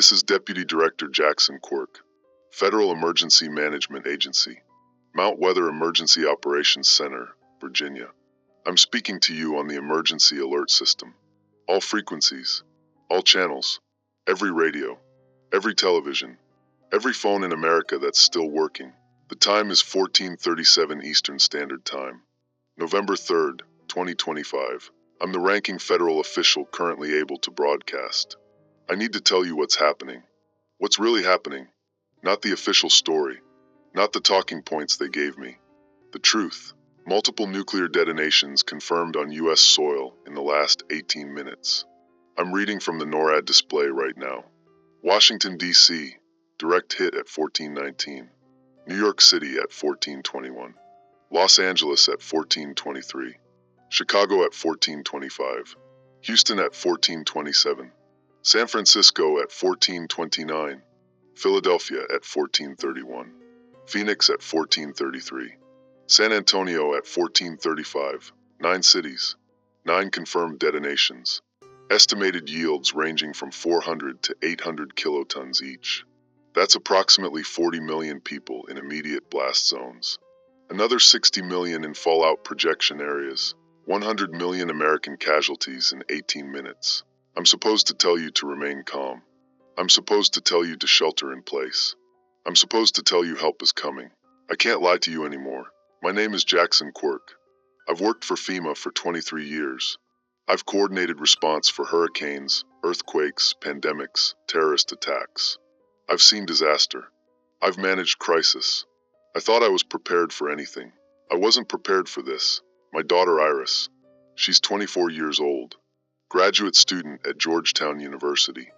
This is Deputy Director Jackson Quirk, Federal Emergency Management Agency, Mount Weather Emergency Operations Center, Virginia. I'm speaking to you on the emergency alert system. All frequencies, all channels, every radio, every television, every phone in America that's still working. The time is 14:37 Eastern Standard Time, November 3rd, 2025. I'm the ranking federal official currently able to broadcast. I need to tell you what's happening. What's really happening. Not the official story. Not the talking points they gave me. The truth. Multiple nuclear detonations confirmed on U.S. soil in the last 18 minutes. I'm reading from the NORAD display right now. Washington, D.C., direct hit at 14:19. New York City at 14:21. Los Angeles at 14:23. Chicago at 14:25. Houston at 14:27. San Francisco at 14:29. Philadelphia at 14:31. Phoenix at 14:33. San Antonio at 14:35. 9 cities. 9 confirmed detonations. Estimated yields ranging from 400 to 800 kilotons each. That's approximately 40 million people in immediate blast zones. Another 60 million in fallout projection areas. 100 million American casualties in 18 minutes. I'm supposed to tell you to remain calm. I'm supposed to tell you to shelter in place. I'm supposed to tell you help is coming. I can't lie to you anymore. My name is Jackson Quirk. I've worked for FEMA for 23 years. I've coordinated response for hurricanes, earthquakes, pandemics, terrorist attacks. I've seen disaster. I've managed crisis. I thought I was prepared for anything. I wasn't prepared for this. My daughter Iris. She's 24 years old. Graduate student at Georgetown University.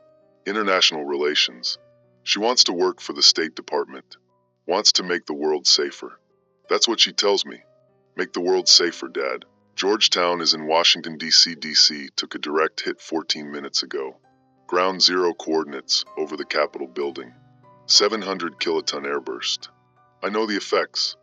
International Relations. She wants to work for the State Department. Wants to make the world safer. That's what she tells me. Make the world safer, Dad. Georgetown is in Washington, D.C. D.C. took a direct hit 14 minutes ago. Ground zero coordinates over the Capitol building. 700 kiloton airburst. I know the effects.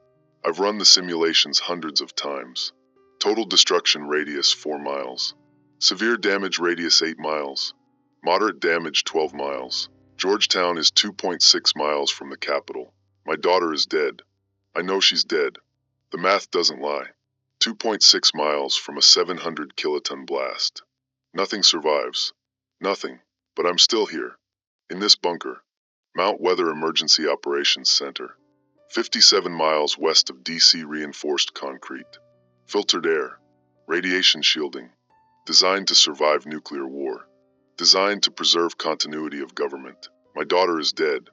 I've run the simulations hundreds of times. Total destruction radius 4 miles. Severe damage radius 8 miles. Moderate damage 12 miles. Georgetown is 2.6 miles from the Capitol. My daughter is dead. I know she's dead. The math doesn't lie. 2.6 miles from a 700 kiloton blast. Nothing survives. Nothing. But I'm still here. In this bunker. Mount Weather Emergency Operations Center. 57 miles west of D.C. Reinforced concrete. Filtered air. Radiation shielding. Designed to survive nuclear war. Designed to preserve continuity of government. My daughter is dead.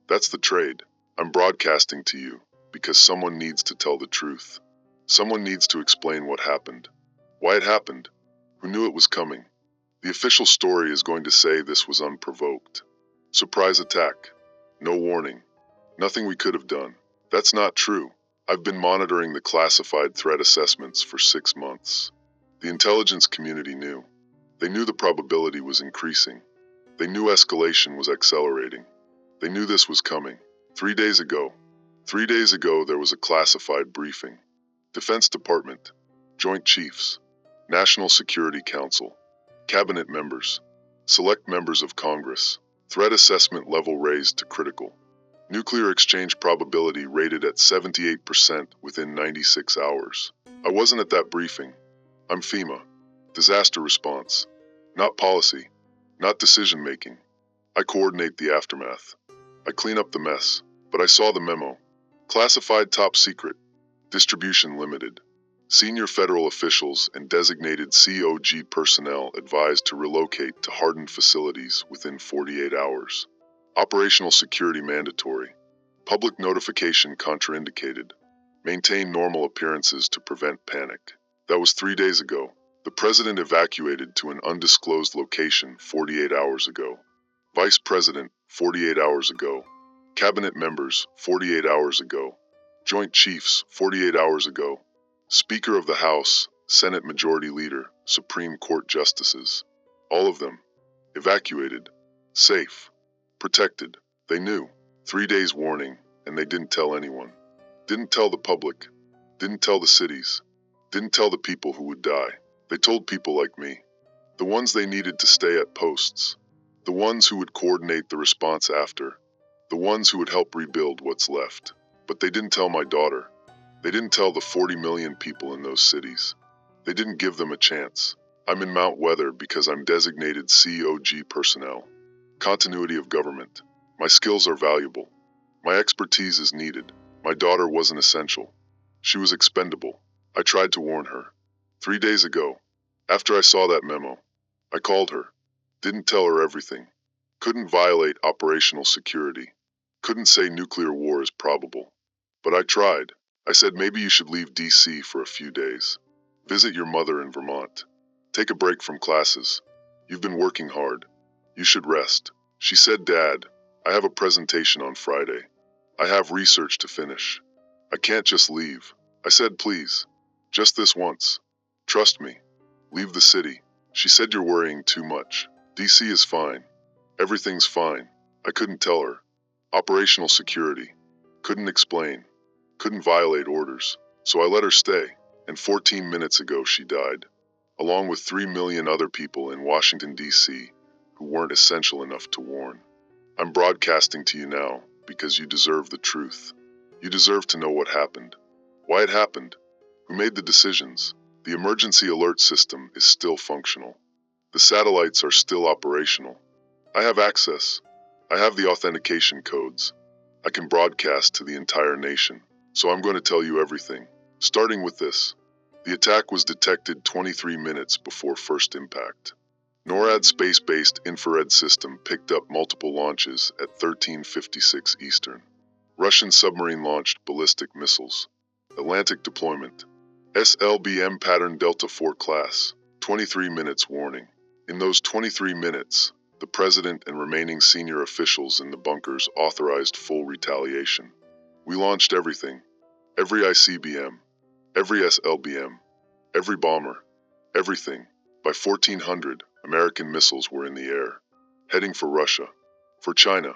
That's the trade. I'm broadcasting to you because someone needs to tell the truth. Someone needs to explain what happened. Why it happened. Who knew it was coming. The official story is going to say this was unprovoked. Surprise attack. No warning. Nothing we could have done. That's not true. I've been monitoring the classified threat assessments for 6 months. The intelligence community knew. They knew the probability was increasing. They knew escalation was accelerating. They knew this was coming. 3 days ago. 3 days ago there was a classified briefing. Defense Department. Joint Chiefs. National Security Council. Cabinet members. Select members of Congress. Threat assessment level raised to critical. Nuclear exchange probability rated at 78% within 96 hours. I wasn't at that briefing. I'm FEMA. Disaster response. Not policy. Not decision making. I coordinate the aftermath. I clean up the mess. But I saw the memo. Classified top secret. Distribution limited. Senior federal officials and designated COG personnel advised to relocate to hardened facilities within 48 hours. Operational security mandatory. Public notification contraindicated. Maintain normal appearances to prevent panic. That was 3 days ago. The president evacuated to an undisclosed location 48 hours ago. Vice president, 48 hours ago. Cabinet members, 48 hours ago. Joint Chiefs, 48 hours ago. Speaker of the House, Senate Majority Leader, Supreme Court Justices. All of them. Evacuated. Safe. Protected. They knew. 3 days warning, and they didn't tell anyone. Didn't tell the public. Didn't tell the cities. Didn't tell the people who would die. They told people like me. The ones they needed to stay at posts. The ones who would coordinate the response after. The ones who would help rebuild what's left. But they didn't tell my daughter. They didn't tell the 40 million people in those cities. They didn't give them a chance. I'm in Mount Weather because I'm designated COG personnel. Continuity of government. My skills are valuable. My expertise is needed. My daughter wasn't essential. She was expendable. I tried to warn her. 3 days ago, after I saw that memo, I called her. Didn't tell her everything. Couldn't violate operational security. Couldn't say nuclear war is probable. But I tried. I said maybe you should leave DC for a few days. Visit your mother in Vermont. Take a break from classes. You've been working hard. You should rest. She said, Dad, I have a presentation on Friday. I have research to finish. I can't just leave. I said, please. Just this once. Trust me. Leave the city. She said, you're worrying too much. DC is fine. Everything's fine. I couldn't tell her. Operational security. Couldn't explain. Couldn't violate orders. So I let her stay. And 14 minutes ago she died. Along with 3 million other people in Washington, D.C. who weren't essential enough to warn. I'm broadcasting to you now because you deserve the truth. You deserve to know what happened. Why it happened. Who made the decisions. The emergency alert system is still functional. The satellites are still operational. I have access. I have the authentication codes. I can broadcast to the entire nation. So I'm going to tell you everything. Starting with this. The attack was detected 23 minutes before first impact. NORAD's space-based infrared system picked up multiple launches at 13:56 Eastern. Russian submarine-launched ballistic missiles. Atlantic deployment. SLBM pattern Delta IV class. 23 minutes warning. In those 23 minutes, the president and remaining senior officials in the bunkers authorized full retaliation. We launched everything. Every ICBM. Every SLBM. Every bomber. Everything. By 1400, American missiles were in the air. Heading for Russia. For China.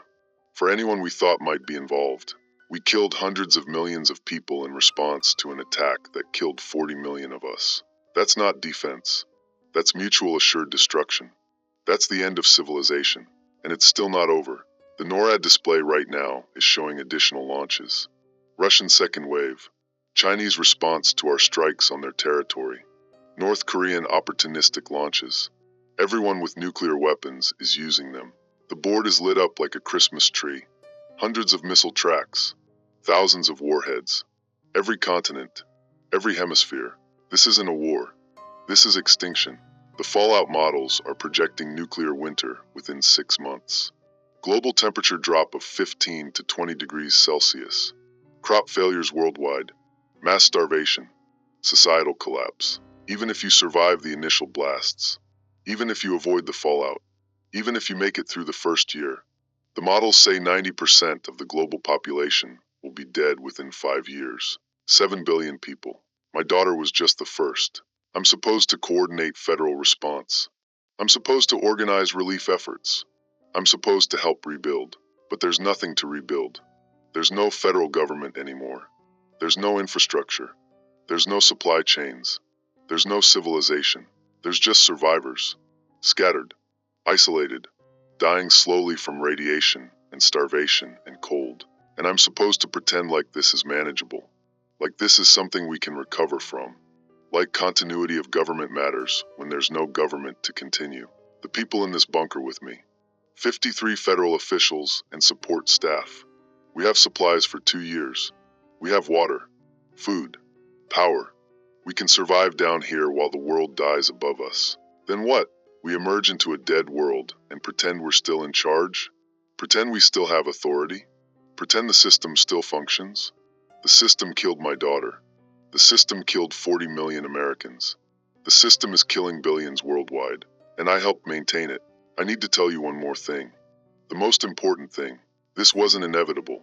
For anyone we thought might be involved. We killed hundreds of millions of people in response to an attack that killed 40 million of us. That's not defense. That's mutual assured destruction. That's the end of civilization. And it's still not over. The NORAD display right now is showing additional launches. Russian second wave. Chinese response to our strikes on their territory. North Korean opportunistic launches. Everyone with nuclear weapons is using them. The board is lit up like a Christmas tree. Hundreds of missile tracks. Thousands of warheads. Every continent. Every hemisphere. This isn't a war. This is extinction. The fallout models are projecting nuclear winter within 6 months. Global temperature drop of 15 to 20 degrees Celsius. Crop failures worldwide. Mass starvation. Societal collapse. Even if you survive the initial blasts. Even if you avoid the fallout. Even if you make it through the first year. The models say 90% of the global population will be dead within 5 years. 7 billion people. My daughter was just the first. I'm supposed to coordinate federal response. I'm supposed to organize relief efforts. I'm supposed to help rebuild. But there's nothing to rebuild. There's no federal government anymore. There's no infrastructure. There's no supply chains. There's no civilization. There's just survivors. Scattered. Isolated. Dying slowly from radiation and starvation and cold. And I'm supposed to pretend like this is manageable. Like this is something we can recover from. Like continuity of government matters when there's no government to continue. The people in this bunker with me. 53 federal officials and support staff. We have supplies for 2 years. We have water, food, power. We can survive down here while the world dies above us. Then what? We emerge into a dead world and pretend we're still in charge? Pretend we still have authority? Pretend the system still functions? The system killed my daughter. The system killed 40 million Americans. The system is killing billions worldwide, and I helped maintain it. I need to tell you one more thing. The most important thing. This wasn't inevitable.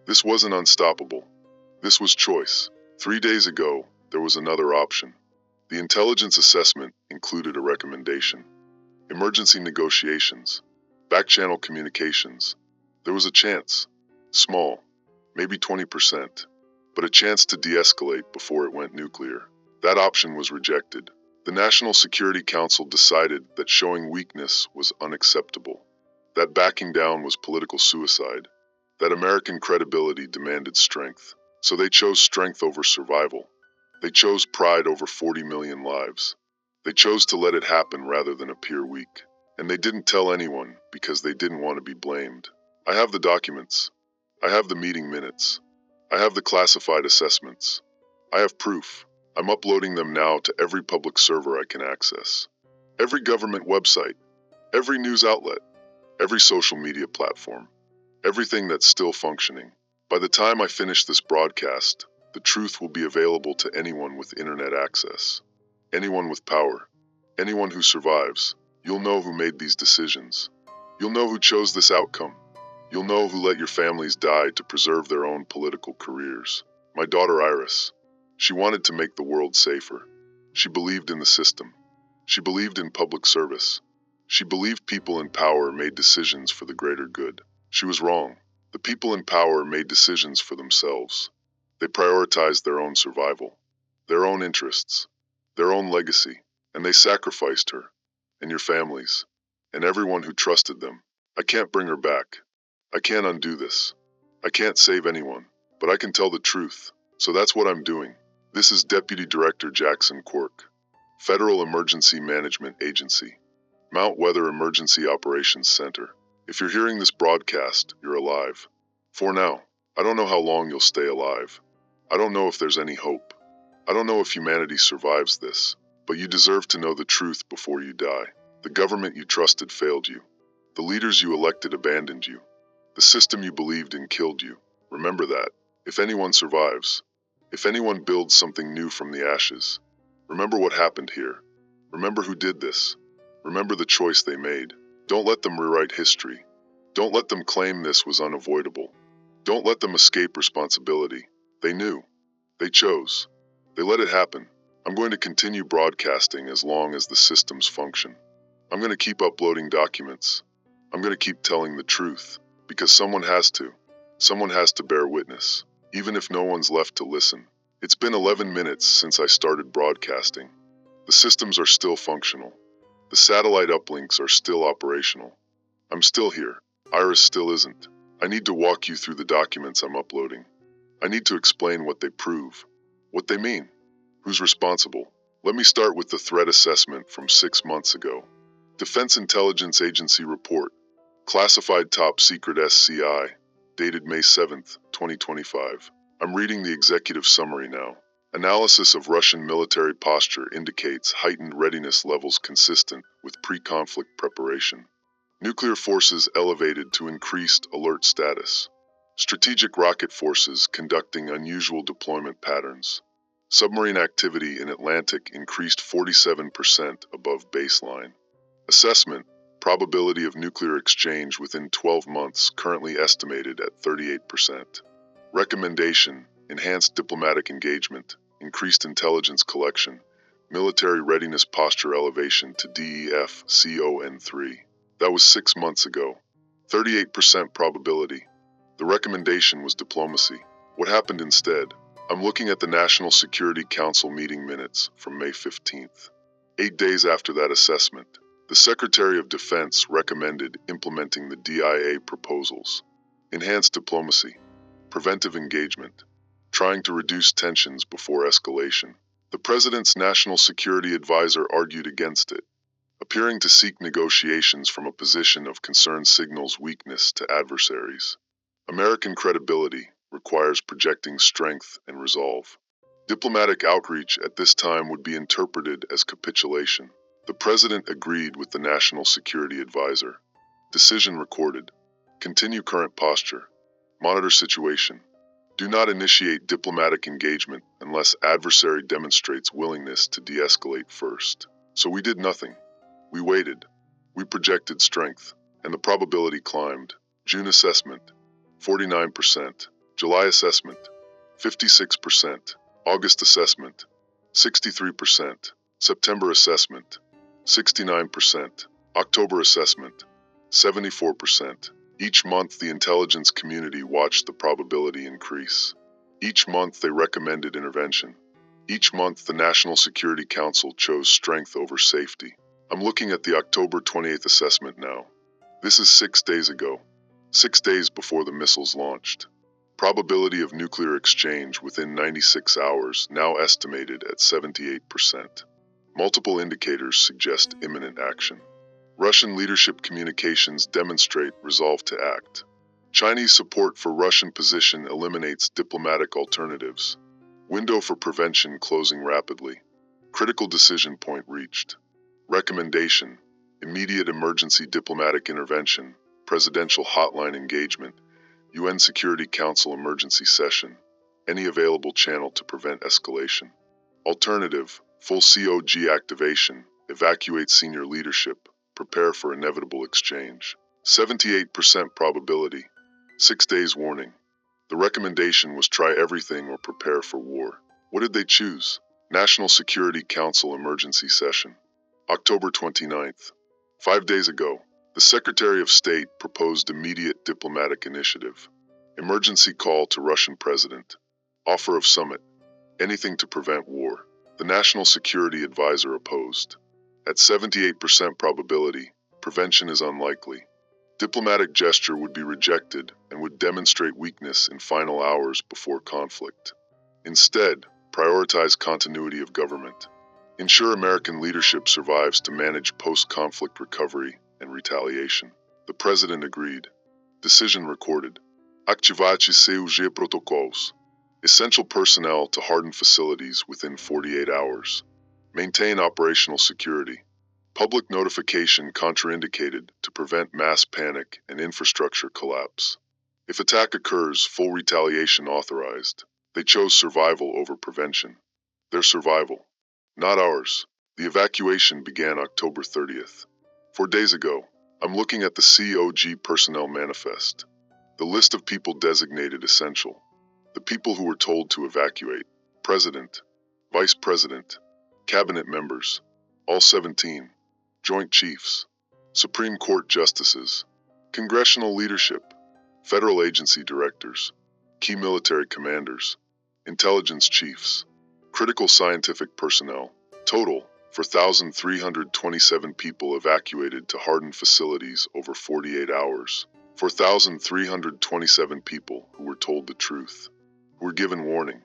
This wasn't unstoppable. This was choice. 3 days ago, there was another option. The intelligence assessment included a recommendation. Emergency negotiations. Back-channel communications. There was a chance. Small. Maybe 20%. But a chance to de-escalate before it went nuclear. That option was rejected. The National Security Council decided that showing weakness was unacceptable. that backing down was political suicide, that American credibility demanded strength. So they chose strength over survival. They chose pride over 40 million lives. They chose to let it happen rather than appear weak. And they didn't tell anyone because they didn't want to be blamed. I have the documents. I have the meeting minutes. I have the classified assessments. I have proof. I'm uploading them now to every public server I can access. Every government website, every news outlet, every social media platform, everything that's still functioning. By the time I finish this broadcast, the truth will be available to anyone with internet access. Anyone with power. Anyone who survives. You'll know who made these decisions. You'll know who chose this outcome. You'll know who let your families die to preserve their own political careers. My daughter Iris. She wanted to make the world safer. She believed in the system. She believed in public service. She believed people in power made decisions for the greater good. She was wrong. The people in power made decisions for themselves. They prioritized their own survival, their own interests, their own legacy, and they sacrificed her, and your families, and everyone who trusted them. I can't bring her back. I can't undo this. I can't save anyone, but I can tell the truth. So that's what I'm doing. This is Deputy Director Jackson Quirk, Federal Emergency Management Agency, Mount Weather Emergency Operations Center. If you're hearing this broadcast, you're alive. For now. I don't know how long you'll stay alive. I don't know if there's any hope. I don't know if humanity survives this, but you deserve to know the truth before you die. The government you trusted failed you. The leaders you elected abandoned you. The system you believed in killed you. Remember that. If anyone survives, if anyone builds something new from the ashes, remember what happened here. Remember who did this. Remember the choice they made. Don't let them rewrite history. Don't let them claim this was unavoidable. Don't let them escape responsibility. They knew. They chose. They let it happen. I'm going to continue broadcasting as long as the systems function. I'm going to keep uploading documents. I'm going to keep telling the truth, because someone has to. Someone has to bear witness, even if no one's left to listen. It's been 11 minutes since I started broadcasting. The systems are still functional. The satellite uplinks are still operational. I'm still here. Iris still isn't. I need to walk you through the documents I'm uploading. I need to explain what they prove, what they mean, who's responsible. Let me start with the threat assessment from 6 months ago. Defense Intelligence Agency report, classified top secret SCI, dated May 7th, 2025. I'm reading the executive summary now. Analysis of Russian military posture indicates heightened readiness levels consistent with pre-conflict preparation. Nuclear forces elevated to increased alert status. Strategic rocket forces conducting unusual deployment patterns. Submarine activity in Atlantic increased 47% above baseline. Assessment, probability of nuclear exchange within 12 months currently estimated at 38%. Recommendation, enhanced diplomatic engagement, increased intelligence collection, military readiness posture elevation to DEF CON3. That was 6 months ago. 38% probability. The recommendation was diplomacy. What happened instead? I'm looking at the National Security Council meeting minutes from May 15th. 8 days after that assessment, the Secretary of Defense recommended implementing the DIA proposals. Enhanced diplomacy. Preventive engagement. Trying to reduce tensions before escalation. The President's National Security Advisor argued against it. Appearing to seek negotiations from a position of concern signals weakness to adversaries. American credibility requires projecting strength and resolve. Diplomatic outreach at this time would be interpreted as capitulation. The President agreed with the National Security Advisor. Decision recorded. Continue current posture. Monitor situation. Do not initiate diplomatic engagement unless adversary demonstrates willingness to de-escalate first. So we did nothing. We waited. We projected strength, and the probability climbed. June assessment, 49%. July assessment, 56%. August assessment, 63%. September assessment, 69%. October assessment, 74%. Each month, the intelligence community watched the probability increase. Each month, they recommended intervention. Each month, the National Security Council chose strength over safety. I'm looking at the October 28th assessment now. This is 6 days ago. 6 days before the missiles launched. Probability of nuclear exchange within 96 hours now estimated at 78%. Multiple indicators suggest imminent action. Russian leadership communications demonstrate resolve to act. Chinese support for Russian position eliminates diplomatic alternatives. Window for prevention closing rapidly. Critical decision point reached. Recommendation: immediate emergency diplomatic intervention, presidential hotline engagement, UN Security Council emergency session, any available channel to prevent escalation. Alternative: full COG activation, evacuate senior leadership, prepare for inevitable exchange. 78% probability. 6 days warning. The recommendation was try everything or prepare for war. What did they choose? National Security Council emergency session. October 29th. 5 days ago, the Secretary of State proposed immediate diplomatic initiative. Emergency call to Russian President. Offer of summit. Anything to prevent war. The National Security Advisor opposed. At 78% probability, prevention is unlikely. Diplomatic gesture would be rejected and would demonstrate weakness in final hours before conflict. Instead, prioritize continuity of government. Ensure American leadership survives to manage post-conflict recovery and retaliation. The President agreed. Decision recorded. Ativar COG protocols. Essential personnel to harden facilities within 48 hours. Maintain operational security. Public notification contraindicated to prevent mass panic and infrastructure collapse. If attack occurs, full retaliation authorized. They chose survival over prevention. Their survival, not ours. The evacuation began October 30th. 4 days ago, I'm looking at the COG personnel manifest. The list of people designated essential. The people who were told to evacuate. President, Vice President, Cabinet members, all 17. Joint Chiefs, Supreme Court Justices, Congressional Leadership, Federal Agency Directors, Key Military Commanders, Intelligence Chiefs, Critical Scientific Personnel. Total: 4,327 people evacuated to hardened facilities over 48 hours. 4,327 people who were told the truth, who were given warning,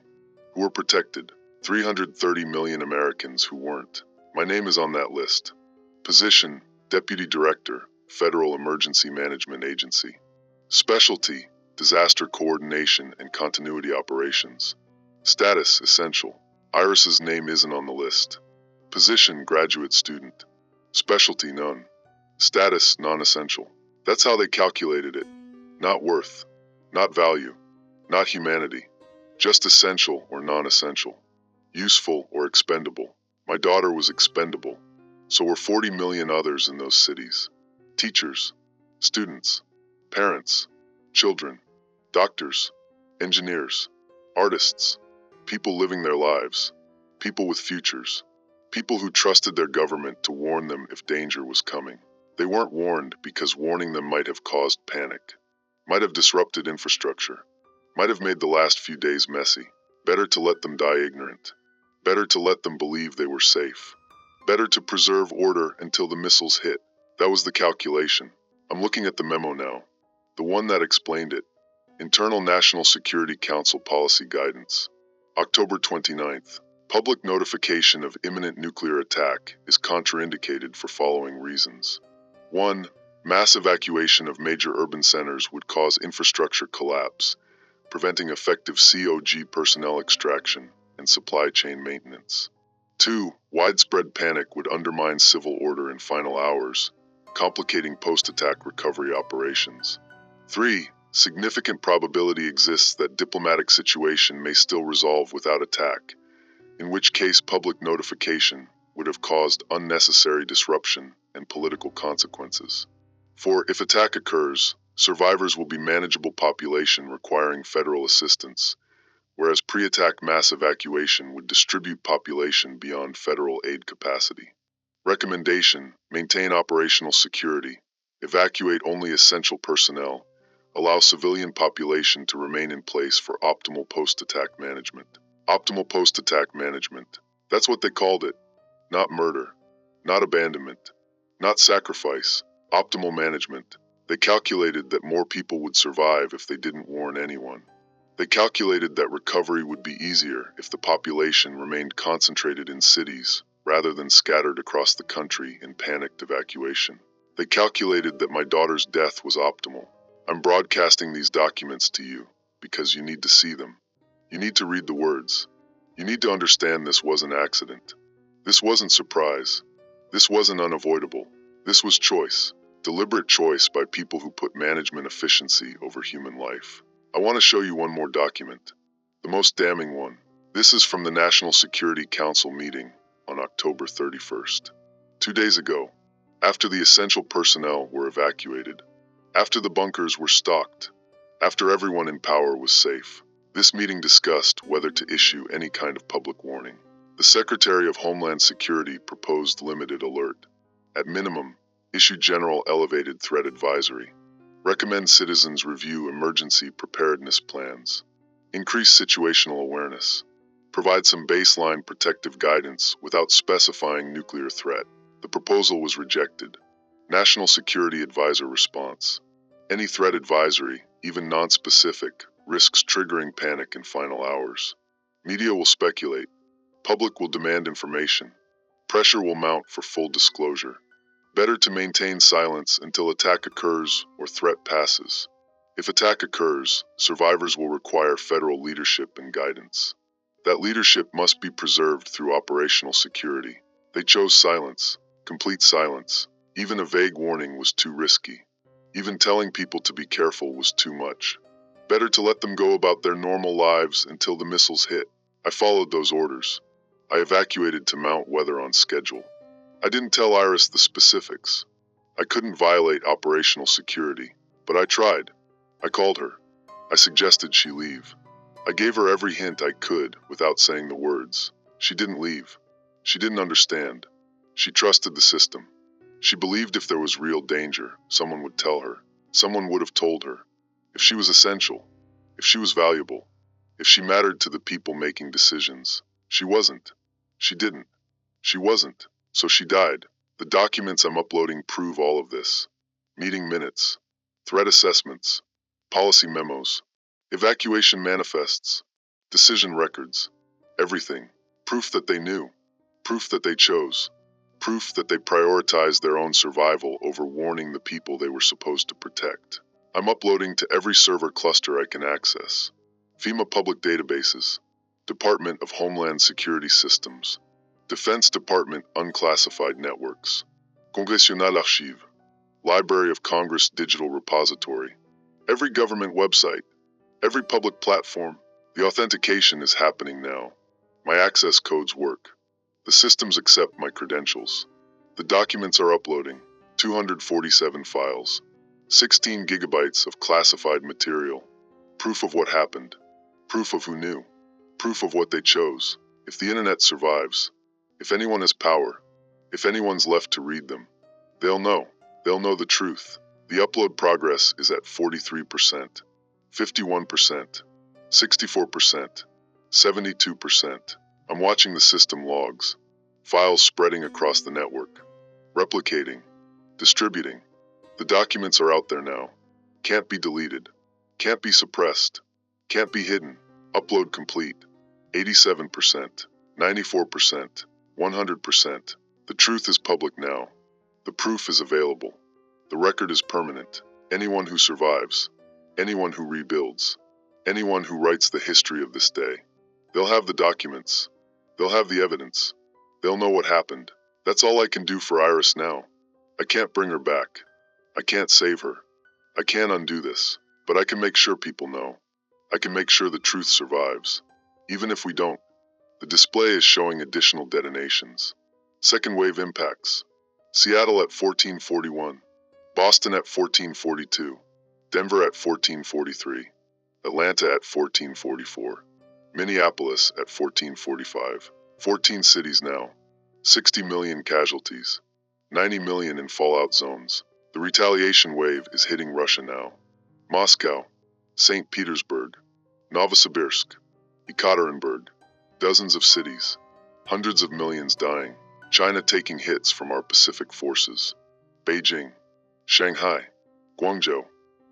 who were protected. 330 million Americans who weren't. My name is on that list. Position: Deputy Director, Federal Emergency Management Agency. Specialty: Disaster Coordination and Continuity Operations. Status: Essential. Iris's name isn't on the list. Position: Graduate Student. Specialty: None. Status: Non-essential. That's how they calculated it. Not worth, not value, not humanity. Just essential or non-essential. Useful or expendable. My daughter was expendable. So were 40 million others in those cities. Teachers, students, parents, children, doctors, engineers, artists, people living their lives, people with futures, people who trusted their government to warn them if danger was coming. They weren't warned because warning them might have caused panic, might have disrupted infrastructure, might have made the last few days messy. Better to let them die ignorant. Better to let them believe they were safe. Better to preserve order until the missiles hit. That was the calculation. I'm looking at the memo now. The one that explained it. Internal National Security Council Policy Guidance. October 29th. Public notification of imminent nuclear attack is contraindicated for following reasons. 1. Mass evacuation of major urban centers would cause infrastructure collapse, preventing effective COG personnel extraction and supply chain maintenance. 2. Widespread panic would undermine civil order in final hours, complicating post-attack recovery operations. 3. Significant probability exists that diplomatic situation may still resolve without attack, in which case public notification would have caused unnecessary disruption and political consequences. 4. If attack occurs, survivors will be manageable population requiring federal assistance, whereas pre-attack mass evacuation would distribute population beyond federal aid capacity. Recommendation: maintain operational security, evacuate only essential personnel, allow civilian population to remain in place for optimal post-attack management. Optimal post-attack management. That's what they called it. Not murder, not abandonment, not sacrifice. Optimal management. They calculated that more people would survive if they didn't warn anyone. They calculated that recovery would be easier if the population remained concentrated in cities rather than scattered across the country in panicked evacuation. They calculated that my daughter's death was optimal. I'm broadcasting these documents to you because you need to see them. You need to read the words. You need to understand this was an accident. This wasn't surprise. This wasn't unavoidable. This was choice. Deliberate choice by people who put management efficiency over human life. I want to show you one more document. The most damning one. This is from the National Security Council meeting on October 31st. 2 days ago, after the essential personnel were evacuated, after the bunkers were stocked, after everyone in power was safe, this meeting discussed whether to issue any kind of public warning. The Secretary of Homeland Security proposed limited alert. At minimum, issue general elevated threat advisory. Recommend citizens review emergency preparedness plans. Increase situational awareness. Provide some baseline protective guidance without specifying nuclear threat. The proposal was rejected. National Security Advisor response. Any threat advisory, even non-specific, risks triggering panic in final hours. Media will speculate. Public will demand information. Pressure will mount for full disclosure. Better to maintain silence until attack occurs or threat passes. If attack occurs, survivors will require federal leadership and guidance. That leadership must be preserved through operational security. They chose silence, complete silence. Even a vague warning was too risky. Even telling people to be careful was too much. Better to let them go about their normal lives until the missiles hit. I followed those orders. I evacuated to Mount Weather on schedule. I didn't tell Iris the specifics. I couldn't violate operational security, but I tried. I called her. I suggested she leave. I gave her every hint I could without saying the words. She didn't leave. She didn't understand. She trusted the system. She believed if there was real danger, someone would tell her. Someone would have told her. If she was essential. If she was valuable. If she mattered to the people making decisions. She wasn't. She didn't. She wasn't. So she died. The documents I'm uploading prove all of this. Meeting minutes. Threat assessments. Policy memos. Evacuation manifests. Decision records. Everything. Proof that they knew. Proof that they chose. Proof that they prioritized their own survival over warning the people they were supposed to protect. I'm uploading to every server cluster I can access. FEMA public databases. Department of Homeland Security Systems. Defense Department Unclassified Networks. Congressional Archive. Library of Congress Digital Repository. Every government website. Every public platform. The authentication is happening now. My access codes work. The systems accept my credentials. The documents are uploading. 247 files. 16 gigabytes of classified material. Proof of what happened. Proof of who knew. Proof of what they chose. If the internet survives, if anyone has power, if anyone's left to read them, they'll know. They'll know the truth. The upload progress is at 43%, 51%, 64%, 72%. I'm watching the system logs. Files spreading across the network. Replicating. Distributing. The documents are out there now. Can't be deleted. Can't be suppressed. Can't be hidden. Upload complete. 87%, 94%, 100%. The truth is public now. The proof is available. The record is permanent. Anyone who survives, anyone who rebuilds, anyone who writes the history of this day, they'll have the documents. They'll have the evidence. They'll know what happened. That's all I can do for Iris now. I can't bring her back. I can't save her. I can't undo this. But I can make sure people know. I can make sure the truth survives. Even if we don't, the display is showing additional detonations. Second wave impacts. Seattle at 1441. Boston at 1442. Denver at 1443. Atlanta at 1444. Minneapolis at 1445. 14 cities now. 60 million casualties. 90 million in fallout zones. The retaliation wave is hitting Russia now. Moscow, St. Petersburg, Novosibirsk, Ekaterinburg, dozens of cities, hundreds of millions dying. China taking hits from our Pacific forces. Beijing, Shanghai, Guangzhou,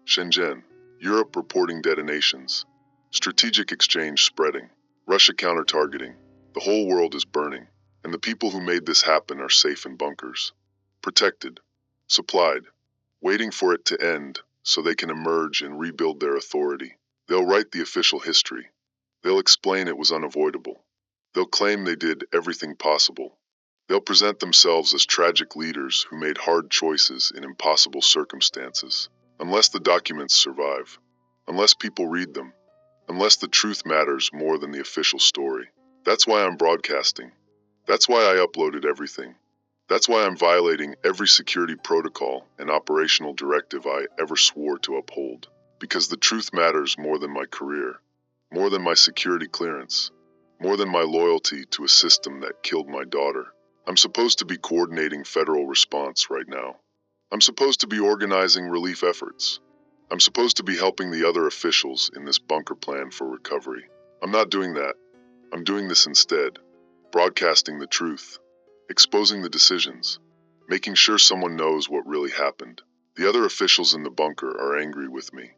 Shenzhen, Europe reporting detonations. Strategic exchange spreading. Russia counter-targeting. The whole world is burning, and the people who made this happen are safe in bunkers. Protected. Supplied. Waiting for it to end so they can emerge and rebuild their authority. They'll write the official history. They'll explain it was unavoidable. They'll claim they did everything possible. They'll present themselves as tragic leaders who made hard choices in impossible circumstances. Unless the documents survive, unless people read them, unless the truth matters more than the official story. That's why I'm broadcasting. That's why I uploaded everything. That's why I'm violating every security protocol and operational directive I ever swore to uphold. Because the truth matters more than my career, more than my security clearance, more than my loyalty to a system that killed my daughter. I'm supposed to be coordinating federal response right now. I'm supposed to be organizing relief efforts. I'm supposed to be helping the other officials in this bunker plan for recovery. I'm not doing that. I'm doing this instead. Broadcasting the truth. Exposing the decisions. Making sure someone knows what really happened. The other officials in the bunker are angry with me.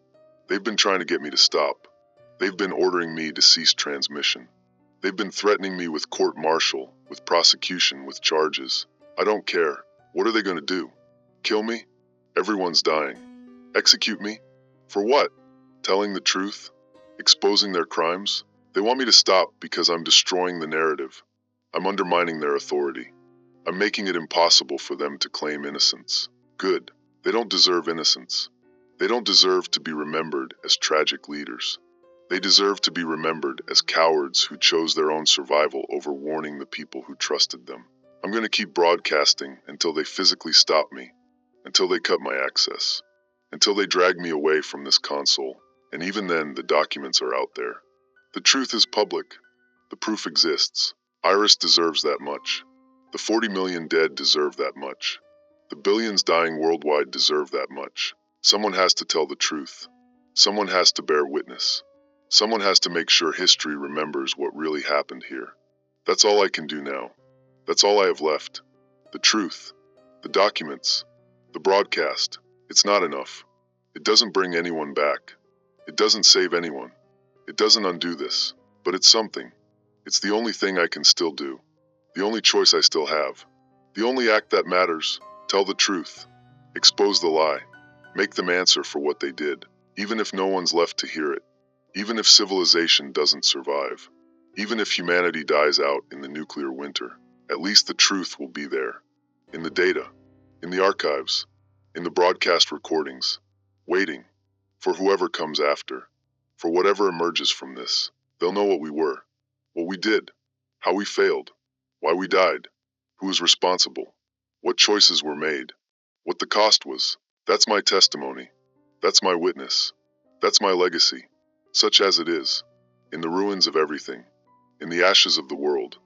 They've been trying to get me to stop. They've been ordering me to cease transmission. They've been threatening me with court-martial, with prosecution, with charges. I don't care. What are they going to do? Kill me? Everyone's dying. Execute me? For what? Telling the truth? Exposing their crimes? They want me to stop because I'm destroying the narrative. I'm undermining their authority. I'm making it impossible for them to claim innocence. Good. They don't deserve innocence. They don't deserve to be remembered as tragic leaders. They deserve to be remembered as cowards who chose their own survival over warning the people who trusted them. I'm going to keep broadcasting until they physically stop me, until they cut my access, until they drag me away from this console, and even then the documents are out there. The truth is public. The proof exists. Iris deserves that much. The 40 million dead deserve that much. The billions dying worldwide deserve that much. Someone has to tell the truth. Someone has to bear witness. Someone has to make sure history remembers what really happened here. That's all I can do now. That's all I have left. The truth. The documents. The broadcast. It's not enough. It doesn't bring anyone back. It doesn't save anyone. It doesn't undo this. But it's something. It's the only thing I can still do. The only choice I still have. The only act that matters. Tell the truth. Expose the lie. Make them answer for what they did. Even if no one's left to hear it. Even if civilization doesn't survive. Even if humanity dies out in the nuclear winter. At least the truth will be there. In the data. In the archives. In the broadcast recordings. Waiting. For whoever comes after. For whatever emerges from this. They'll know what we were. What we did. How we failed. Why we died. Who was responsible. What choices were made. What the cost was. That's my testimony. That's my witness. That's my legacy. Such as it is. In the ruins of everything. In the ashes of the world.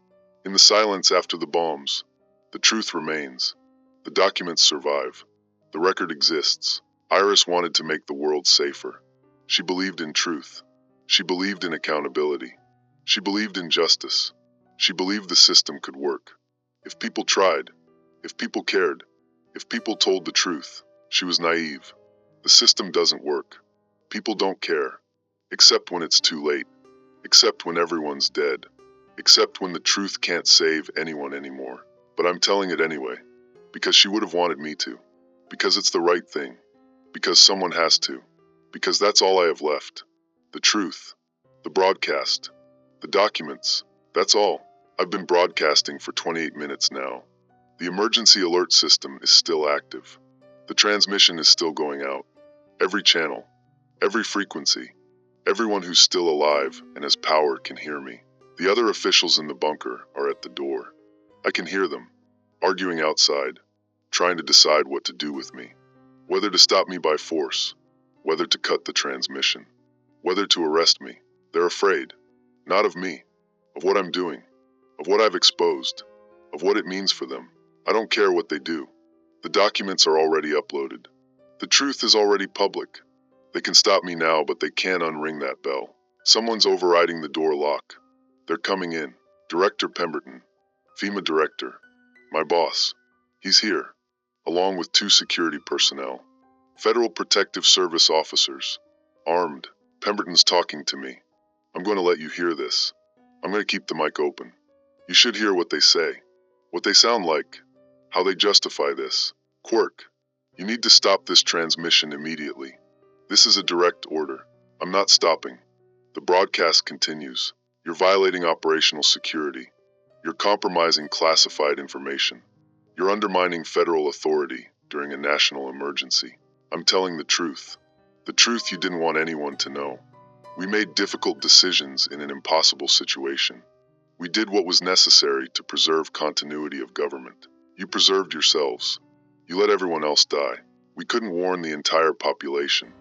In the silence after the bombs. The truth remains. The documents survive. The record exists. Iris wanted to make the world safer. She believed in truth. She believed in accountability. She believed in justice. She believed the system could work. If people tried. If people cared. If people told the truth. She was naive. The system doesn't work. People don't care. Except when it's too late. Except when everyone's dead. Except when the truth can't save anyone anymore. But I'm telling it anyway. Because she would have wanted me to. Because it's the right thing. Because someone has to. Because that's all I have left. The truth. The broadcast. The documents. That's all. I've been broadcasting for 28 minutes now. The emergency alert system is still active. The transmission is still going out. Every channel. Every frequency. Everyone who's still alive and has power can hear me. The other officials in the bunker are at the door. I can hear them, arguing outside, trying to decide what to do with me. Whether to stop me by force, whether to cut the transmission, whether to arrest me. They're afraid, not of me, of what I'm doing, of what I've exposed, of what it means for them. I don't care what they do. The documents are already uploaded. The truth is already public. They can stop me now, but they can't unring that bell. Someone's overriding the door lock. They're coming in. Director Pemberton, FEMA director, my boss. He's here, along with 2 security personnel. Federal Protective Service officers. Armed. Pemberton's talking to me. I'm going to let you hear this. I'm going to keep the mic open. You should hear what they say. What they sound like. How they justify this. Quirk, you need to stop this transmission immediately. This is a direct order. I'm not stopping. The broadcast continues. You're violating operational security. You're compromising classified information. You're undermining federal authority during a national emergency. I'm telling the truth. The truth you didn't want anyone to know. We made difficult decisions in an impossible situation. We did what was necessary to preserve continuity of government. You preserved yourselves. You let everyone else die. We couldn't warn the entire population.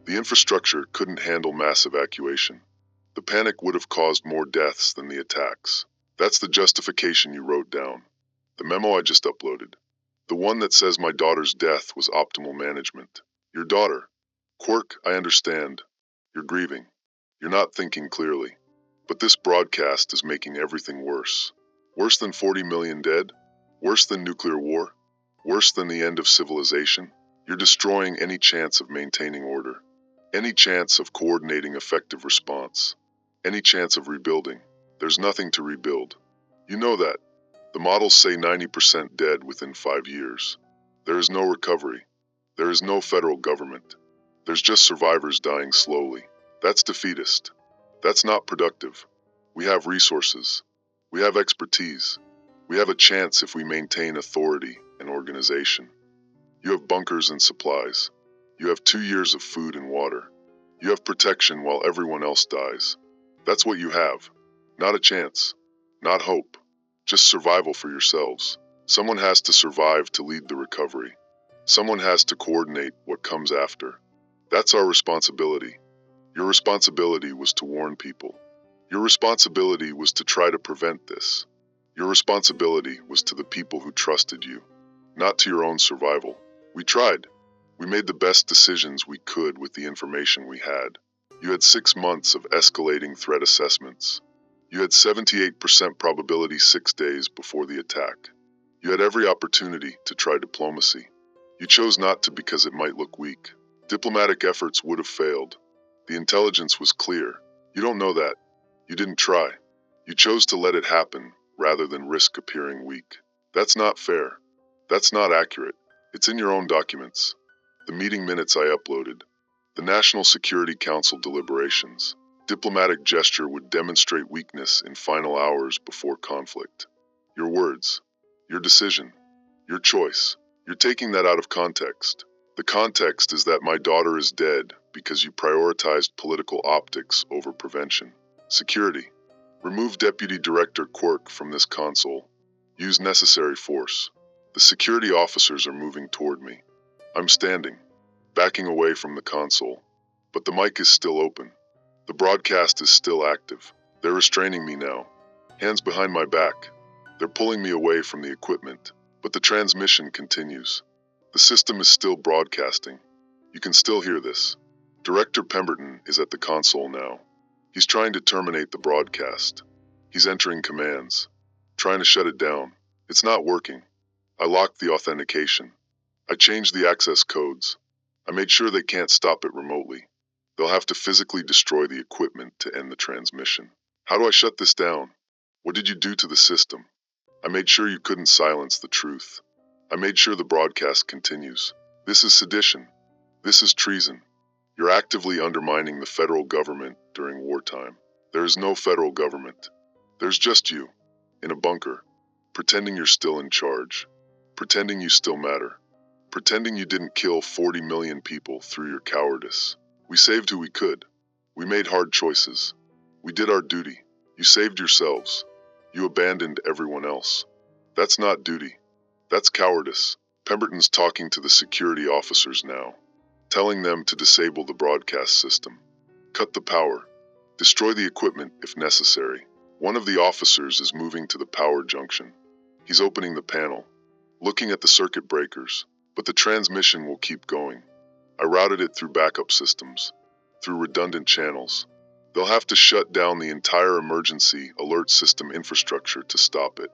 The infrastructure couldn't handle mass evacuation. The panic would have caused more deaths than the attacks. That's the justification you wrote down. The memo I just uploaded. The one that says my daughter's death was optimal management. Your daughter. Quirk, I understand. You're grieving. You're not thinking clearly. But this broadcast is making everything worse. Worse than 40 million dead? Worse than nuclear war? Worse than the end of civilization? You're destroying any chance of maintaining order. Any chance of coordinating effective response. Any chance of rebuilding. There's nothing to rebuild. You know that. The models say 90% dead within 5 years. There is no recovery. There is no federal government. There's just survivors dying slowly. That's defeatist. That's not productive. We have resources. We have expertise. We have a chance if we maintain authority and organization. You have bunkers and supplies. You have 2 years of food and water. You have protection while everyone else dies. That's what you have. Not a chance. Not hope. Just survival for yourselves. Someone has to survive to lead the recovery. Someone has to coordinate what comes after. That's our responsibility. Your responsibility was to warn people. Your responsibility was to try to prevent this. Your responsibility was to the people who trusted you, not to your own survival. We tried. We made the best decisions we could with the information we had. You had 6 months of escalating threat assessments. You had 78% probability 6 days before the attack. You had every opportunity to try diplomacy. You chose not to because it might look weak. Diplomatic efforts would have failed. The intelligence was clear. You don't know that. You didn't try. You chose to let it happen rather than risk appearing weak. That's not fair. That's not accurate. It's in your own documents. The meeting minutes I uploaded. The National Security Council deliberations. Diplomatic gesture would demonstrate weakness in final hours before conflict. Your words. Your decision. Your choice. You're taking that out of context. The context is that my daughter is dead because you prioritized political optics over prevention. Security. Remove Deputy Director Quirk from this console. Use necessary force. The security officers are moving toward me. I'm standing, backing away from the console. But the mic is still open. The broadcast is still active. They're restraining me now. Hands behind my back. They're pulling me away from the equipment. But the transmission continues. The system is still broadcasting. You can still hear this. Director Pemberton is at the console now. He's trying to terminate the broadcast. He's entering commands. Trying to shut it down. It's not working. I locked the authentication. I changed the access codes. I made sure they can't stop it remotely. They'll have to physically destroy the equipment to end the transmission. How do I shut this down? What did you do to the system? I made sure you couldn't silence the truth. I made sure the broadcast continues. This is sedition. This is treason. You're actively undermining the federal government during wartime. There is no federal government. There's just you, in a bunker, pretending you're still in charge, pretending you still matter, pretending you didn't kill 40 million people through your cowardice. We saved who we could. We made hard choices. We did our duty. You saved yourselves. You abandoned everyone else. That's not duty. That's cowardice. Pemberton's talking to the security officers now, telling them to disable the broadcast system. Cut the power. Destroy the equipment if necessary. One of the officers is moving to the power junction. He's opening the panel, looking at the circuit breakers, but the transmission will keep going. I routed it through backup systems, through redundant channels. They'll have to shut down the entire emergency alert system infrastructure to stop it.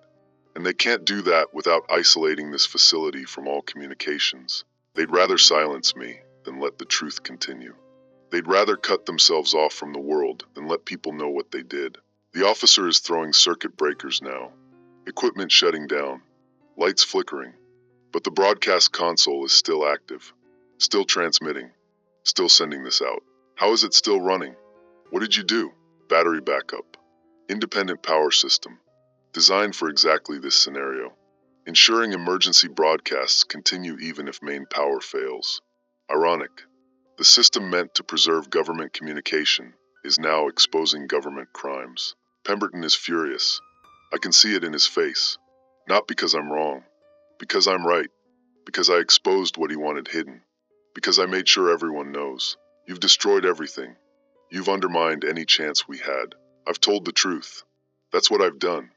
And they can't do that without isolating this facility from all communications. They'd rather silence me. than let the truth continue. They'd rather cut themselves off from the world than let people know what they did. The officer is throwing circuit breakers now, equipment shutting down, lights flickering, but the broadcast console is still active, still transmitting, still sending this out. How is it still running? What did you do? Battery backup. Independent power system. Designed for exactly this scenario. Ensuring emergency broadcasts continue even if main power fails. Ironic. The system meant to preserve government communication is now exposing government crimes. Pemberton is furious. I can see it in his face. Not because I'm wrong. Because I'm right. Because I exposed what he wanted hidden. Because I made sure everyone knows. You've destroyed everything. You've undermined any chance we had. I've told the truth. That's what I've done.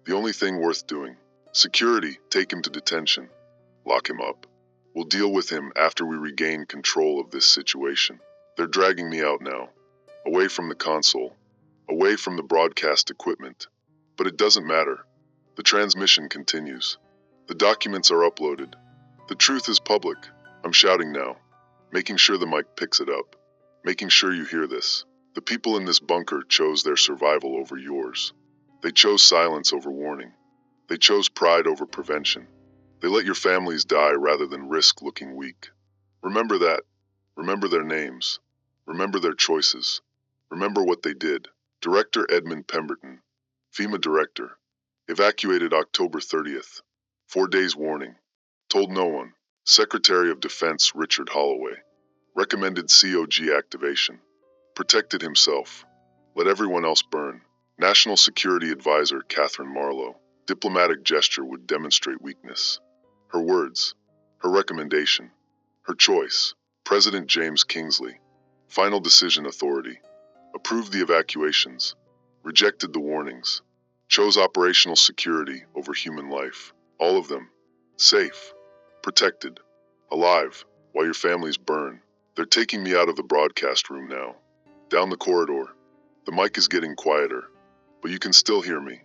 The only thing worth doing. Security, take him to detention. Lock him up. We'll deal with him after we regain control of this situation. They're dragging me out now. Away from the console. Away from the broadcast equipment. But it doesn't matter. The transmission continues. The documents are uploaded. The truth is public. I'm shouting now. Making sure the mic picks it up. Making sure you hear this. The people in this bunker chose their survival over yours. They chose silence over warning. They chose pride over prevention. They let your families die rather than risk looking weak. Remember that. Remember their names. Remember their choices. Remember what they did. Director Edmund Pemberton, FEMA Director. Evacuated October 30th. 4 days warning. Told no one. Secretary of Defense Richard Holloway. Recommended COG activation. Protected himself. Let everyone else burn. National Security Advisor Catherine Marlowe. Diplomatic gesture would demonstrate weakness. Her words. Her recommendation. Her choice. President James Kingsley. Final decision authority. Approved the evacuations. Rejected the warnings. Chose operational security over human life. All of them. Safe. Protected. Alive. While your families burn. They're taking me out of the broadcast room now. Down the corridor. The mic is getting quieter. But you can still hear me.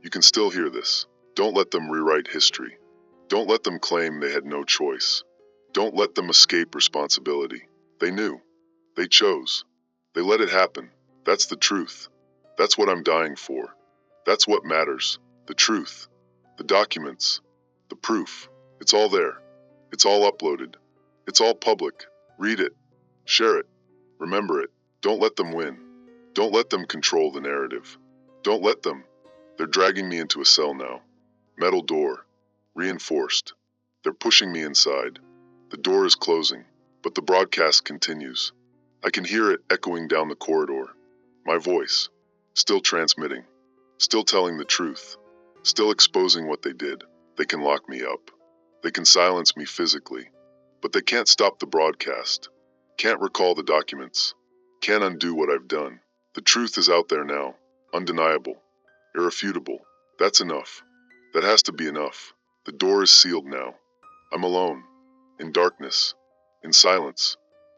You can still hear this. Don't let them rewrite history. Don't let them claim they had no choice. Don't let them escape responsibility. They knew. They chose. They let it happen. That's the truth. That's what I'm dying for. That's what matters. The truth. The documents. The proof. It's all there. It's all uploaded. It's all public. Read it. Share it. Remember it. Don't let them win. Don't let them control the narrative. Don't let them. They're dragging me into a cell now. Metal door. Reinforced. They're pushing me inside. The door is closing, but the broadcast continues. I can hear it echoing down the corridor. My voice. Still transmitting. Still telling the truth. Still exposing what they did. They can lock me up. They can silence me physically. But they can't stop the broadcast. Can't recall the documents. Can't undo what I've done. The truth is out there now. Undeniable. Irrefutable. That's enough. That has to be enough. The door is sealed now. I'm alone. In darkness. In silence.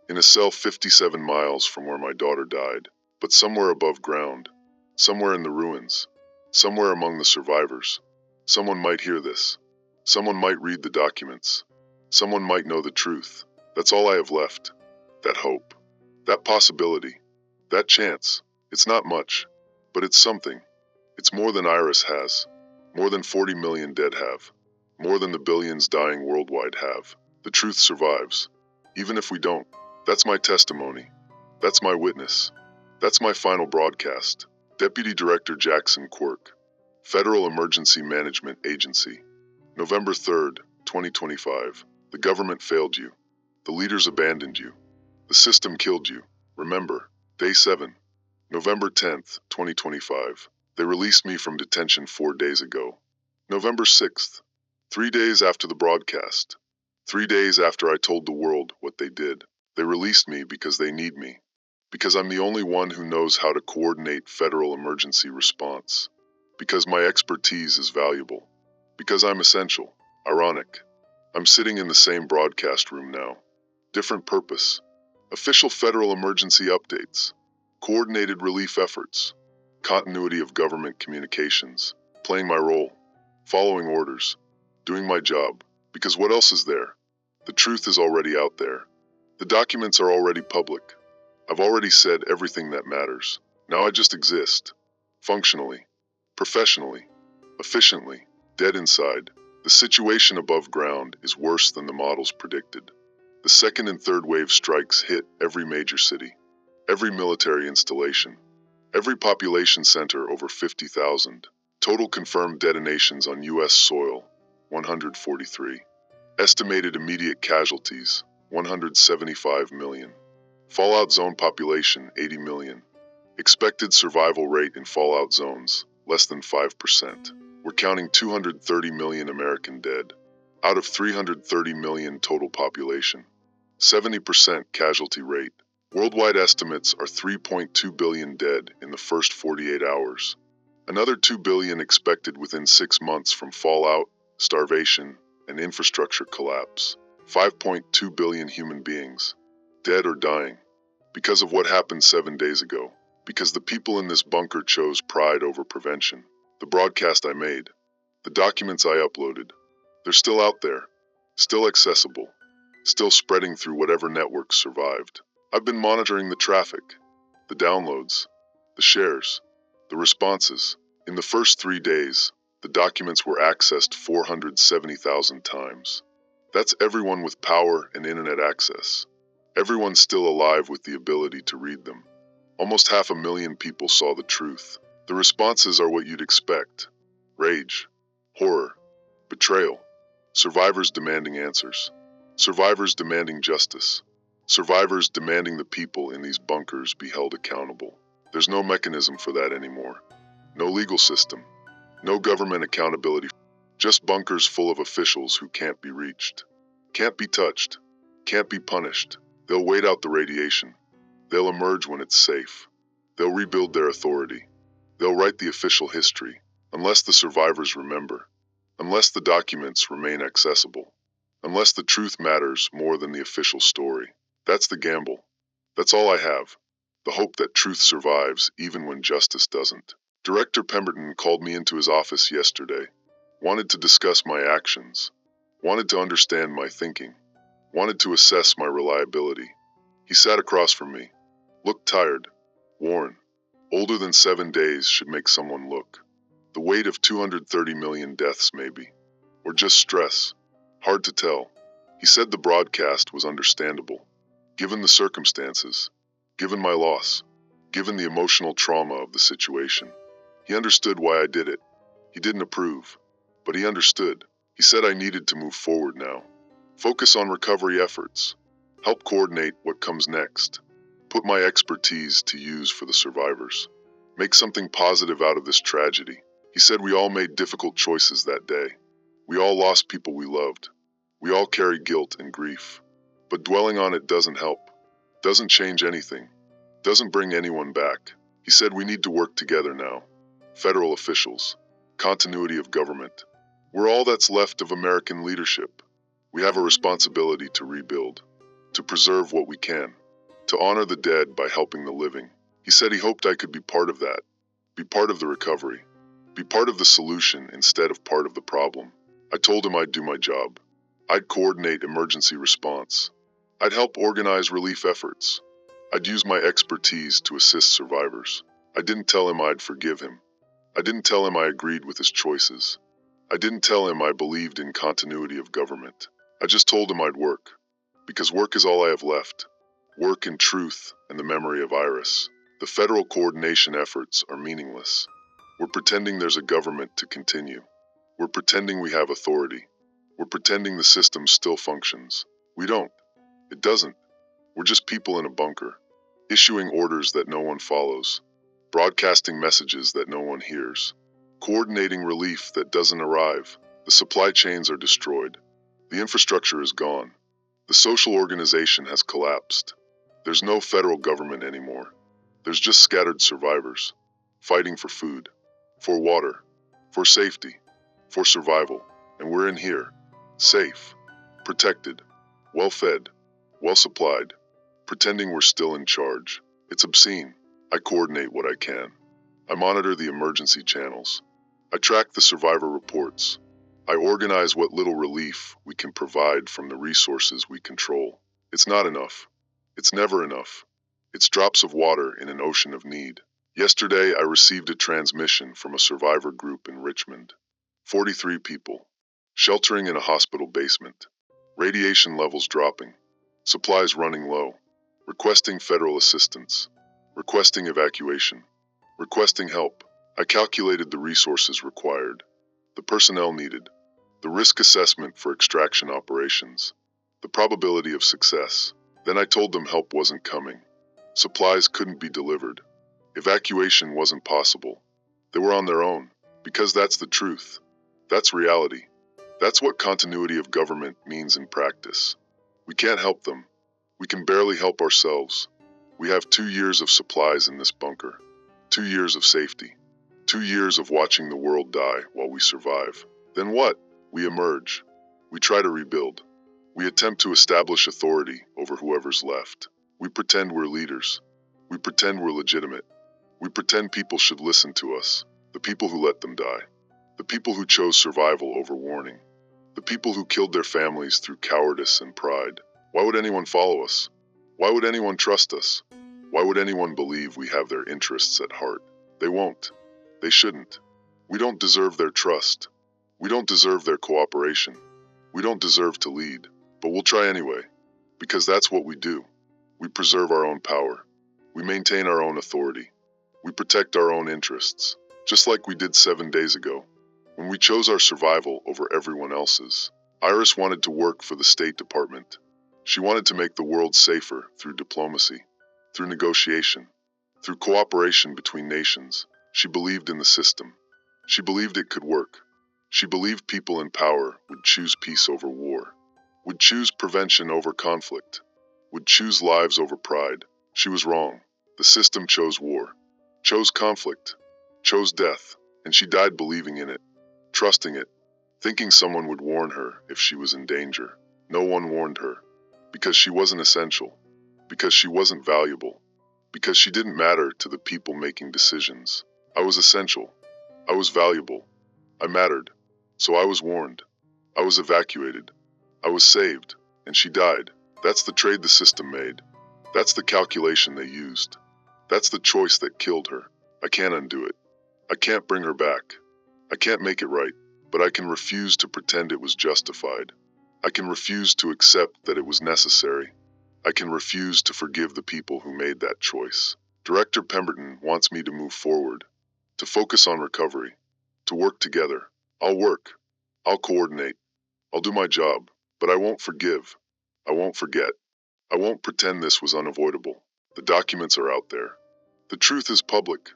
In a cell 57 miles from where my daughter died. But somewhere above ground. Somewhere in the ruins. Somewhere among the survivors. Someone might hear this. Someone might read the documents. Someone might know the truth. That's all I have left. That hope. That possibility. That chance. It's not much. But it's something. It's more than Iris has. More than 40 million dead have. More than the billions dying worldwide have. The truth survives. Even if we don't. That's my testimony. That's my witness. That's my final broadcast. Deputy Director Jackson Quirk. Federal Emergency Management Agency. November 3rd, 2025. The government failed you. The leaders abandoned you. The system killed you. Remember. Day 7. November 10th, 2025. They released me from detention 4 days ago. November 6th. 3 days after the broadcast. 3 days after I told the world what they did. They released me because they need me. Because I'm the only one who knows how to coordinate federal emergency response. Because my expertise is valuable. Because I'm essential. Ironic. I'm sitting in the same broadcast room now. Different purpose. Official federal emergency updates. Coordinated relief efforts. Continuity of government communications. Playing my role. Following orders. Doing my job. Because what else is there? The truth is already out there. The documents are already public. I've already said everything that matters. Now I just exist. Functionally. Professionally. Efficiently. Dead inside. The situation above ground is worse than the models predicted. The second and third wave strikes hit every major city, every military installation, every population center over 50,000. Total confirmed detonations on U.S. soil, 143. Estimated immediate casualties, 175 million. Fallout zone population, 80 million. Expected survival rate in fallout zones, less than 5%. We're counting 230 million American dead, out of 330 million total population. 70% casualty rate. Worldwide estimates are 3.2 billion dead in the first 48 hours. Another 2 billion expected within 6 months from fallout, starvation, and infrastructure collapse. 5.2 billion human beings, dead or dying, because of what happened 7 days ago. Because the people in this bunker chose pride over prevention. The broadcast I made, the documents I uploaded, they're still out there, still accessible, still spreading through whatever networks survived. I've been monitoring the traffic, the downloads, the shares, the responses. In the first 3 days, the documents were accessed 470,000 times. That's everyone with power and internet access. Everyone still alive with the ability to read them. Almost 500,000 people saw the truth. The responses are what you'd expect. Rage, horror, betrayal, survivors demanding answers, survivors demanding justice, survivors demanding the people in these bunkers be held accountable. There's no mechanism for that anymore. No legal system, no government accountability, just bunkers full of officials who can't be reached, can't be touched, can't be punished. They'll wait out the radiation. They'll emerge when it's safe. They'll rebuild their authority. They'll write the official history, unless the survivors remember, unless the documents remain accessible, unless the truth matters more than the official story. That's the gamble. That's all I have. The hope that truth survives even when justice doesn't. Director Pemberton called me into his office yesterday, wanted to discuss my actions, wanted to understand my thinking, wanted to assess my reliability. He sat across from me, looked tired, worn. Older than 7 days should make someone look. The weight of 230 million deaths maybe. Or just stress. Hard to tell. He said the broadcast was understandable. Given the circumstances. Given my loss. Given the emotional trauma of the situation. He understood why I did it. He didn't approve. But he understood. He said I needed to move forward now. Focus on recovery efforts. Help coordinate what comes next. Put my expertise to use for the survivors. Make something positive out of this tragedy. He said we all made difficult choices that day. We all lost people we loved. We all carry guilt and grief. But dwelling on it doesn't help. Doesn't change anything. Doesn't bring anyone back. He said we need to work together now. Federal officials. Continuity of government. We're all that's left of American leadership. We have a responsibility to rebuild. To preserve what we can. To honor the dead by helping the living. He said he hoped I could be part of that. Be part of the recovery. Be part of the solution instead of part of the problem. I told him I'd do my job. I'd coordinate emergency response. I'd help organize relief efforts. I'd use my expertise to assist survivors. I didn't tell him I'd forgive him. I didn't tell him I agreed with his choices. I didn't tell him I believed in continuity of government. I just told him I'd work. Because work is all I have left. Work in truth and the memory of Iris. The federal coordination efforts are meaningless. We're pretending there's a government to continue. We're pretending we have authority. We're pretending the system still functions. We don't. It doesn't. We're just people in a bunker, issuing orders that no one follows, broadcasting messages that no one hears, coordinating relief that doesn't arrive. The supply chains are destroyed. The infrastructure is gone. The social organization has collapsed. There's no federal government anymore. There's just scattered survivors, fighting for food, for water, for safety, for survival. And we're in here, safe, protected, well-fed, well-supplied, pretending we're still in charge. It's obscene. I coordinate what I can. I monitor the emergency channels. I track the survivor reports. I organize what little relief we can provide from the resources we control. It's not enough. It's never enough. It's drops of water in an ocean of need. Yesterday, I received a transmission from a survivor group in Richmond. 43 people. Sheltering in a hospital basement. Radiation levels dropping. Supplies running low. Requesting federal assistance. Requesting evacuation. Requesting help. I calculated the resources required. The personnel needed. The risk assessment for extraction operations. The probability of success. Then I told them help wasn't coming. Supplies couldn't be delivered. Evacuation wasn't possible. They were on their own, because that's the truth. That's reality. That's what continuity of government means in practice. We can't help them. We can barely help ourselves. We have 2 years of supplies in this bunker. 2 years of safety. 2 years of watching the world die while we survive. Then what? We emerge. We try to rebuild. We attempt to establish authority over whoever's left. We pretend we're leaders. We pretend we're legitimate. We pretend people should listen to us. The people who let them die. The people who chose survival over warning. The people who killed their families through cowardice and pride. Why would anyone follow us? Why would anyone trust us? Why would anyone believe we have their interests at heart? They won't. They shouldn't. We don't deserve their trust. We don't deserve their cooperation. We don't deserve to lead. But we'll try anyway, because that's what we do. We preserve our own power. We maintain our own authority. We protect our own interests, just like we did 7 days ago, when we chose our survival over everyone else's. Iris wanted to work for the State Department. She wanted to make the world safer through diplomacy, through negotiation, through cooperation between nations. She believed in the system. She believed it could work. She believed people in power would choose peace over war, would choose prevention over conflict, would choose lives over pride. She was wrong. The system chose war, chose conflict, chose death, and she died believing in it, trusting it, thinking someone would warn her if she was in danger. No one warned her, because she wasn't essential, because she wasn't valuable, because she didn't matter to the people making decisions. I was essential. I was valuable. I mattered. So I was warned. I was evacuated. I was saved, and she died. That's the trade the system made. That's the calculation they used. That's the choice that killed her. I can't undo it. I can't bring her back. I can't make it right, but I can refuse to pretend it was justified. I can refuse to accept that it was necessary. I can refuse to forgive the people who made that choice. Director Pemberton wants me to move forward, to focus on recovery, to work together. I'll work. I'll coordinate. I'll do my job, but I won't forgive. I won't forget. I won't pretend this was unavoidable. The documents are out there. The truth is public.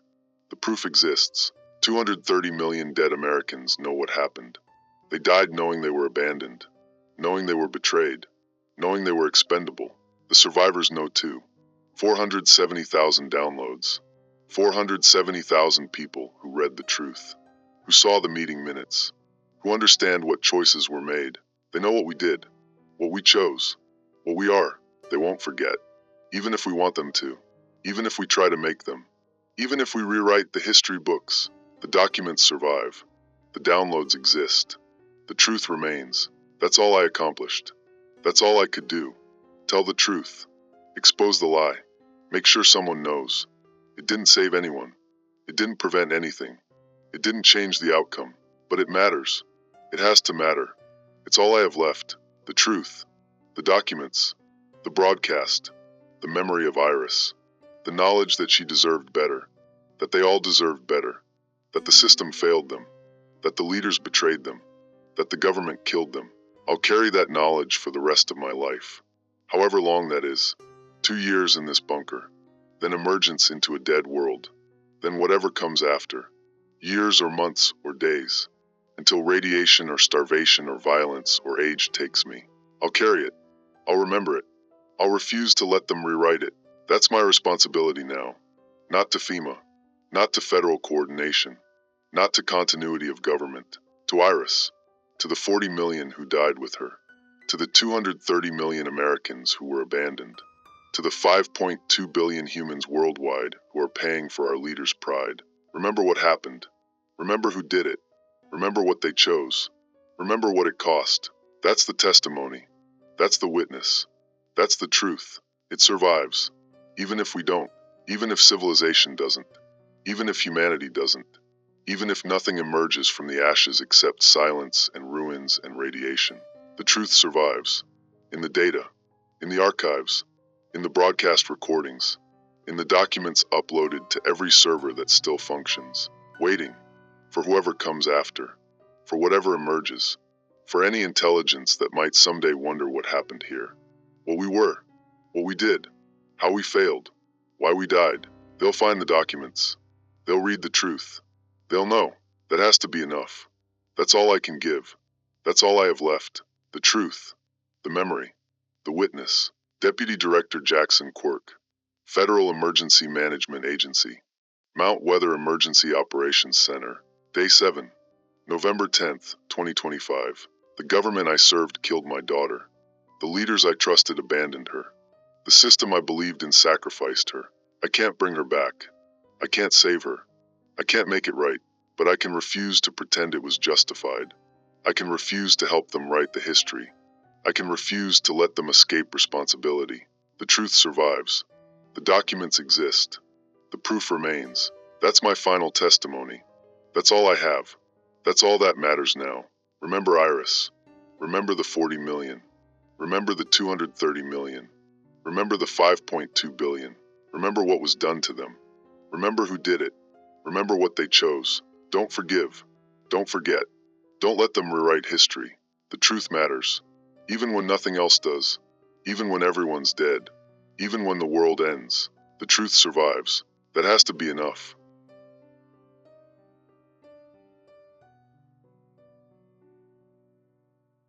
The proof exists. 230 million dead Americans know what happened. They died knowing they were abandoned, knowing they were betrayed, knowing they were expendable. The survivors know too. 470,000 downloads. 470,000 people who read the truth, who saw the meeting minutes, who understand what choices were made. They know what we did, what we chose, what we are. They won't forget, even if we want them to, even if we try to make them, even if we rewrite the history books. The documents survive. The downloads exist. The truth remains. That's all I accomplished. That's all I could do. Tell the truth. Expose the lie. Make sure someone knows. It didn't save anyone. It didn't prevent anything. It didn't change the outcome. But it matters. It has to matter. It's all I have left. The truth. The documents. The broadcast. The memory of Iris. The knowledge that she deserved better. That they all deserved better. That the system failed them. That the leaders betrayed them. That the government killed them. I'll carry that knowledge for the rest of my life. However long that is. 2 years in this bunker. Then emergence into a dead world. Then whatever comes after. Years or months or days. Until radiation or starvation or violence or age takes me. I'll carry it. I'll remember it. I'll refuse to let them rewrite it. That's my responsibility now. Not to FEMA. Not to federal coordination. Not to continuity of government. To Iris. To the 40 million who died with her. To the 230 million Americans who were abandoned. To the 5.2 billion humans worldwide who are paying for our leaders' pride. Remember what happened. Remember who did it. Remember what they chose. Remember what it cost. That's the testimony. That's the witness. That's the truth. It survives. Even if we don't. Even if civilization doesn't. Even if humanity doesn't. Even if nothing emerges from the ashes except silence and ruins and radiation. The truth survives. In the data. In the archives. In the broadcast recordings. In the documents uploaded to every server that still functions. Waiting. For whoever comes after. For whatever emerges. For any intelligence that might someday wonder what happened here. What we were. What we did. How we failed. Why we died. They'll find the documents. They'll read the truth. They'll know. That has to be enough. That's all I can give. That's all I have left. The truth. The memory. The witness. Deputy Director Jackson Quirk. Federal Emergency Management Agency. Mount Weather Emergency Operations Center. Day 7. November 10th, 2025. The government I served killed my daughter. The leaders I trusted abandoned her. The system I believed in sacrificed her. I can't bring her back. I can't save her. I can't make it right, but I can refuse to pretend it was justified. I can refuse to help them write the history. I can refuse to let them escape responsibility. The truth survives. The documents exist. The proof remains. That's my final testimony. That's all I have. That's all that matters now. Remember Iris. Remember the 40 million. Remember the 230 million. Remember the 5.2 billion. Remember what was done to them. Remember who did it. Remember what they chose. Don't forgive. Don't forget. Don't let them rewrite history. The truth matters. Even when nothing else does. Even when everyone's dead. Even when the world ends. The truth survives. That has to be enough.